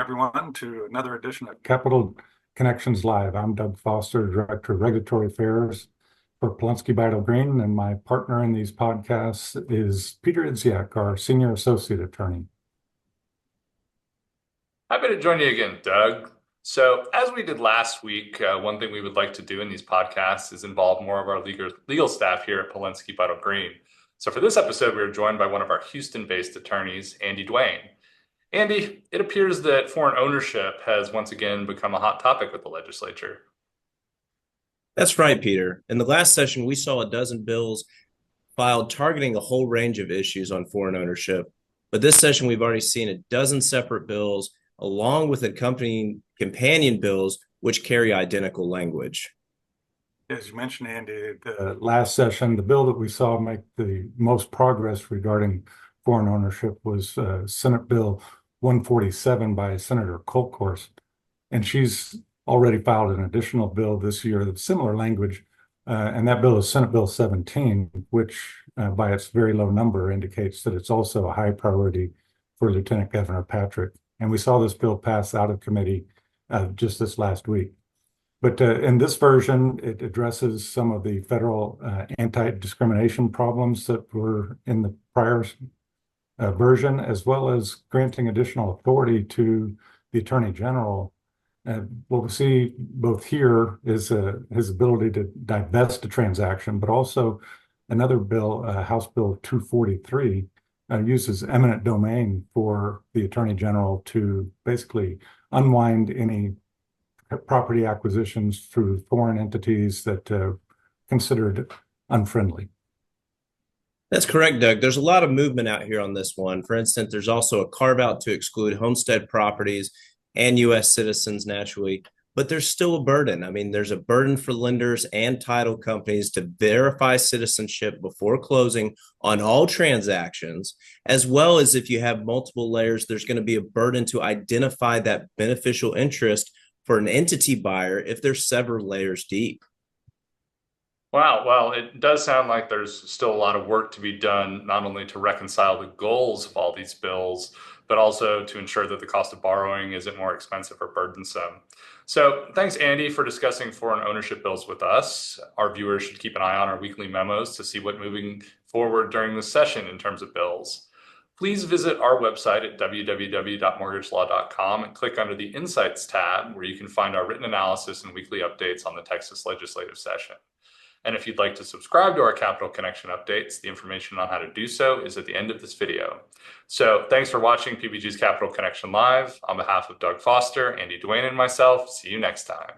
everyone, to another edition of Capital Connections Live. I'm Doug Foster, Director of Regulatory Affairs for Polunsky, Beitel Green, and my partner in these podcasts is Peter Idziak, our Senior Associate Attorney. Happy to join you again, Doug. So, as we did last week, one thing we would like to do in these podcasts is involve more of our legal staff here at Polunsky, Beitel Green. So, for this episode, we are joined by one of our Houston-based attorneys, Andy Duane. Andy, it appears that foreign ownership has once again become a hot topic with the legislature. That's right, Peter. In the last session, we saw a dozen bills filed targeting a whole range of issues on foreign ownership. But this session, we've already seen a dozen separate bills, along with accompanying companion bills, which carry identical language. As you mentioned, Andy, the last session, the bill that we saw make the most progress regarding foreign ownership was Senate Bill 147 by Senator Kolkhorst. And she's already filed an additional bill this year that's similar language. And that bill is Senate Bill 17, which by its very low number indicates that it's also a high priority for Lieutenant Governor Patrick. And we saw this bill pass out of committee just this last week. But in this version, it addresses some of the federal anti-discrimination problems that were in the prior version, as well as granting additional authority to the Attorney General. What we see both here is his ability to divest a transaction, but also another bill, House Bill 243, uses eminent domain for the Attorney General to basically unwind any property acquisitions through foreign entities that considered unfriendly. That's correct, Doug. There's a lot of movement out here on this one. For instance, there's also a carve out to exclude homestead properties and U.S. citizens naturally, but there's still a burden. I mean, there's a burden for lenders and title companies to verify citizenship before closing on all transactions, as well as if you have multiple layers, there's going to be a burden to identify that beneficial interest for an entity buyer if they're several layers deep. Wow, well, it does sound like there's still a lot of work to be done, not only to reconcile the goals of all these bills, but also to ensure that the cost of borrowing isn't more expensive or burdensome. So thanks, Andy, for discussing foreign ownership bills with us. Our viewers should keep an eye on our weekly memos to see what moving forward during this session in terms of bills. Please visit our website at www.mortgagelaw.com and click under the Insights tab, where you can find our written analysis and weekly updates on the Texas legislative session. And if you'd like to subscribe to our Capital Connection updates, the information on how to do so is at the end of this video. So thanks for watching PBG's Capital Connection Live. On behalf of Doug Foster, Andy Duane, and myself, see you next time.